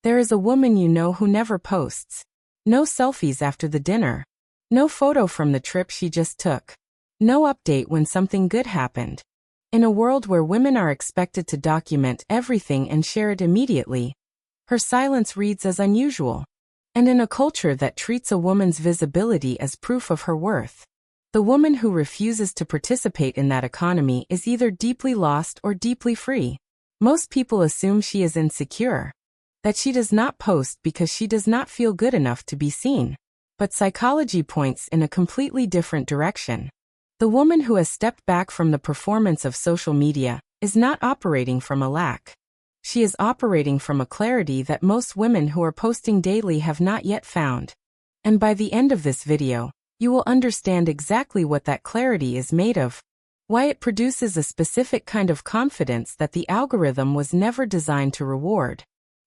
There is a woman you know who never posts. No selfies after the dinner. No photo from the trip she just took. No update when something good happened. In a world where women are expected to document everything and share it immediately, her silence reads as unusual. And in a culture that treats a woman's visibility as proof of her worth, the woman who refuses to participate in that economy is either deeply lost or deeply free. Most people assume she is insecure, that she does not post because she does not feel good enough to be seen. But psychology points in a completely different direction. The woman who has stepped back from the performance of social media is not operating from a lack. She is operating from a clarity that most women who are posting daily have not yet found. And by the end of this video, you will understand exactly what that clarity is made of, why it produces a specific kind of confidence that the algorithm was never designed to reward,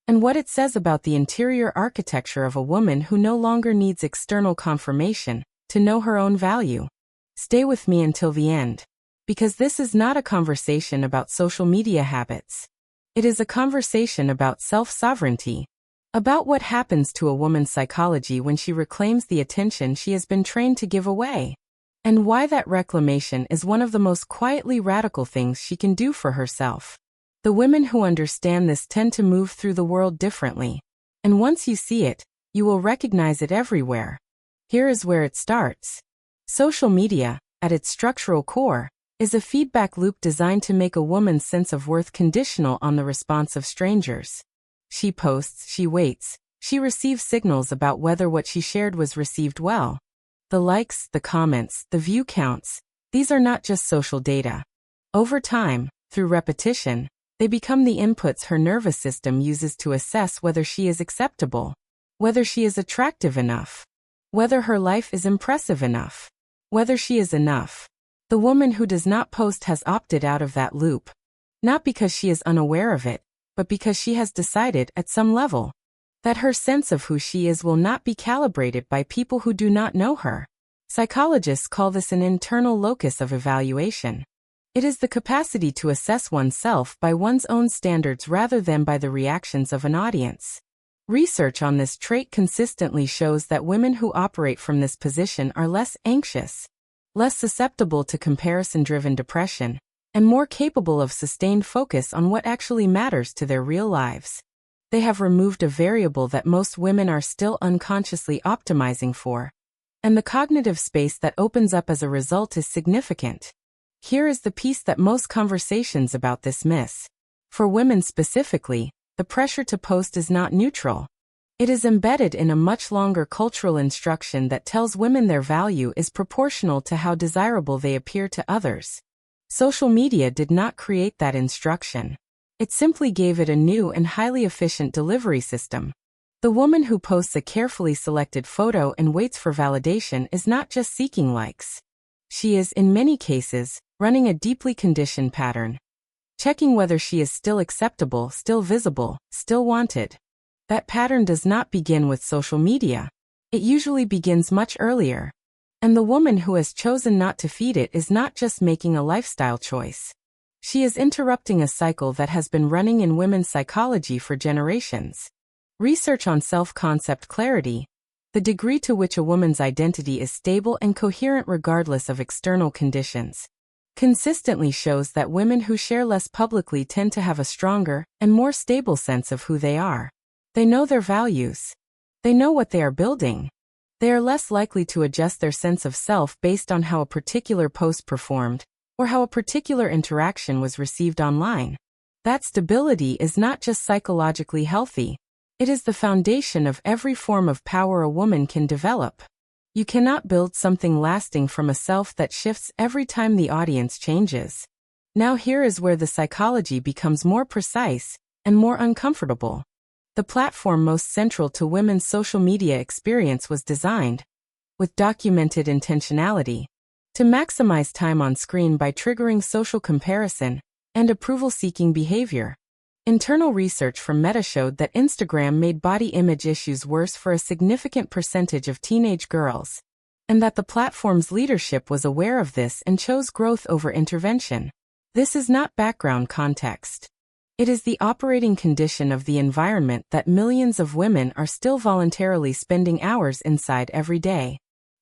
and what it says about the interior architecture of a woman who no longer needs external confirmation to know her own value. Stay with me until the end, because this is not a conversation about social media habits. It is a conversation about self-sovereignty, about what happens to a woman's psychology when she reclaims the attention she has been trained to give away, and why that reclamation is one of the most quietly radical things she can do for herself. The women who understand this tend to move through the world differently, and once you see it, you will recognize it everywhere. Here is where it starts. Social media, at its structural core, is a feedback loop designed to make a woman's sense of worth conditional on the response of strangers. She posts, she waits, she receives signals about whether what she shared was received well. The likes, the comments, the view counts, these are not just social data. Over time, through repetition, they become the inputs her nervous system uses to assess whether she is acceptable, whether she is attractive enough, whether her life is impressive enough, whether she is enough. The woman who does not post has opted out of that loop, not because she is unaware of it, but because she has decided at some level that her sense of who she is will not be calibrated by people who do not know her. Psychologists call this an internal locus of evaluation. It is the capacity to assess oneself by one's own standards rather than by the reactions of an audience. Research on this trait consistently shows that women who operate from this position are less anxious, less susceptible to comparison-driven depression, and more capable of sustained focus on what actually matters to their real lives. They have removed a variable that most women are still unconsciously optimizing for, and the cognitive space that opens up as a result is significant. Here is the piece that most conversations about this miss. For women specifically, the pressure to post is not neutral. It is embedded in a much longer cultural instruction that tells women their value is proportional to how desirable they appear to others. Social media did not create that instruction. It simply gave it a new and highly efficient delivery system. The woman who posts a carefully selected photo and waits for validation is not just seeking likes. She is, in many cases, running a deeply conditioned pattern, checking whether she is still acceptable, still visible, still wanted. That pattern does not begin with social media. It usually begins much earlier. And the woman who has chosen not to feed it is not just making a lifestyle choice. She is interrupting a cycle that has been running in women's psychology for generations. Research on self-concept clarity, the degree to which a woman's identity is stable and coherent regardless of external conditions, consistently shows that women who share less publicly tend to have a stronger and more stable sense of who they are. They know their values. They know what they are building. They are less likely to adjust their sense of self based on how a particular post performed, or how a particular interaction was received online. That stability is not just psychologically healthy. It is the foundation of every form of power a woman can develop. You cannot build something lasting from a self that shifts every time the audience changes. Now here is where the psychology becomes more precise and more uncomfortable. The platform most central to women's social media experience was designed, with documented intentionality, to maximize time on screen by triggering social comparison and approval-seeking behavior. Internal research from Meta showed that Instagram made body image issues worse for a significant percentage of teenage girls, and that the platform's leadership was aware of this and chose growth over intervention. This is not background context. It is the operating condition of the environment that millions of women are still voluntarily spending hours inside every day.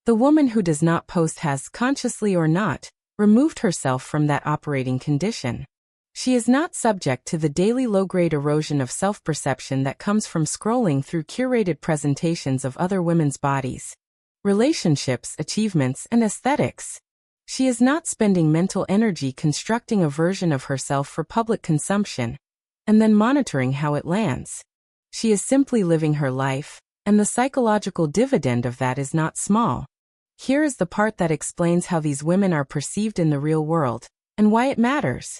The woman who does not post has, consciously or not, removed herself from that operating condition. She is not subject to the daily low-grade erosion of self-perception that comes from scrolling through curated presentations of other women's bodies, relationships, achievements, and aesthetics. She is not spending mental energy constructing a version of herself for public consumption, and then monitoring how it lands. She is simply living her life, and the psychological dividend of that is not small. Here is the part that explains how these women are perceived in the real world, and why it matters.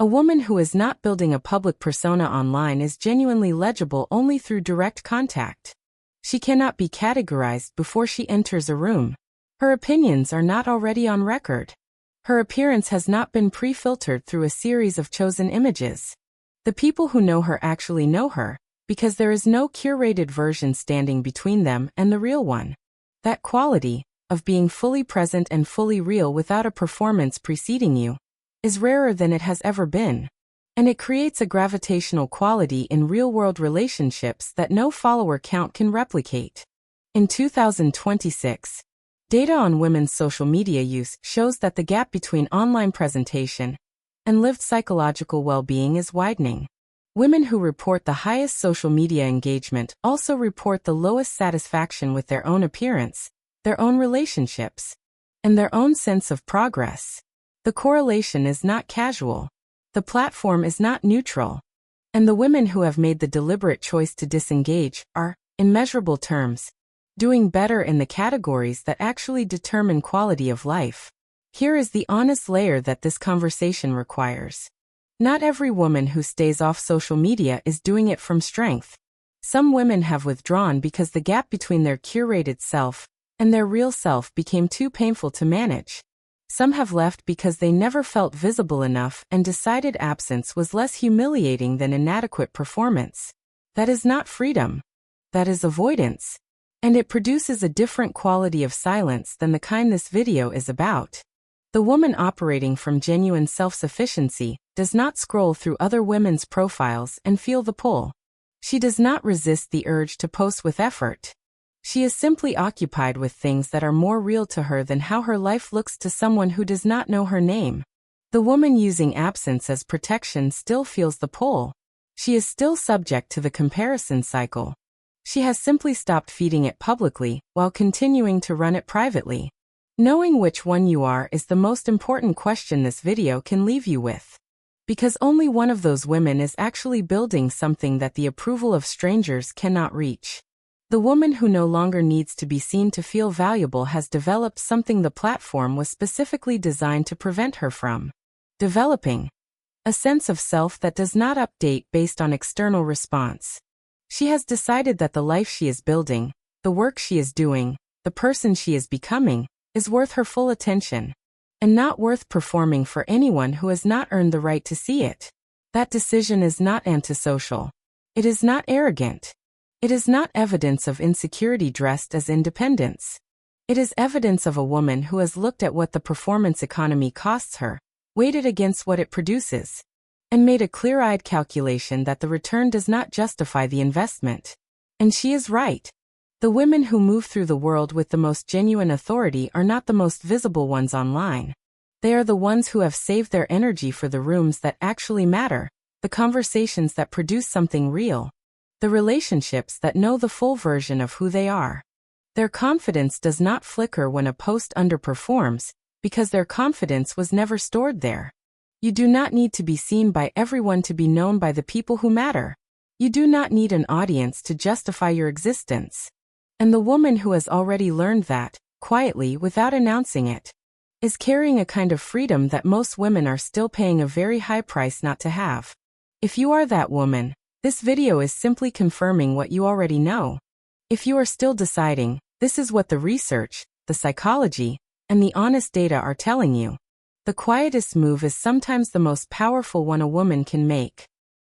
A woman who is not building a public persona online is genuinely legible only through direct contact. She cannot be categorized before she enters a room. Her opinions are not already on record. Her appearance has not been pre-filtered through a series of chosen images. The people who know her actually know her, because there is no curated version standing between them and the real one. That quality, of being fully present and fully real without a performance preceding you, is rarer than it has ever been. And it creates a gravitational quality in real-world relationships that no follower count can replicate. In 2026, data on women's social media use shows that the gap between online presentation and lived psychological well-being is widening. Women who report the highest social media engagement also report the lowest satisfaction with their own appearance, their own relationships, and their own sense of progress. The correlation is not casual. The platform is not neutral. And the women who have made the deliberate choice to disengage are, in measurable terms, doing better in the categories that actually determine quality of life. Here is the honest layer that this conversation requires. Not every woman who stays off social media is doing it from strength. Some women have withdrawn because the gap between their curated self and their real self became too painful to manage. Some have left because they never felt visible enough and decided absence was less humiliating than inadequate performance. That is not freedom. That is avoidance. And it produces a different quality of silence than the kind this video is about. The woman operating from genuine self-sufficiency does not scroll through other women's profiles and feel the pull. She does not resist the urge to post with effort. She is simply occupied with things that are more real to her than how her life looks to someone who does not know her name. The woman using absence as protection still feels the pull. She is still subject to the comparison cycle. She has simply stopped feeding it publicly while continuing to run it privately. Knowing which one you are is the most important question this video can leave you with. Because only one of those women is actually building something that the approval of strangers cannot reach. The woman who no longer needs to be seen to feel valuable has developed something the platform was specifically designed to prevent her from developing: a sense of self that does not update based on external response. She has decided that the life she is building, the work she is doing, the person she is becoming, is worth her full attention, and not worth performing for anyone who has not earned the right to see it. That decision is not antisocial. It is not arrogant. It is not evidence of insecurity dressed as independence. It is evidence of a woman who has looked at what the performance economy costs her, weighed it against what it produces, and made a clear-eyed calculation that the return does not justify the investment. And she is right. The women who move through the world with the most genuine authority are not the most visible ones online. They are the ones who have saved their energy for the rooms that actually matter, the conversations that produce something real, the relationships that know the full version of who they are. Their confidence does not flicker when a post underperforms, because their confidence was never stored there. You do not need to be seen by everyone to be known by the people who matter. You do not need an audience to justify your existence. And the woman who has already learned that, quietly without announcing it, is carrying a kind of freedom that most women are still paying a very high price not to have. If you are that woman, this video is simply confirming what you already know. If you are still deciding, this is what the research, the psychology, and the honest data are telling you. The quietest move is sometimes the most powerful one a woman can make.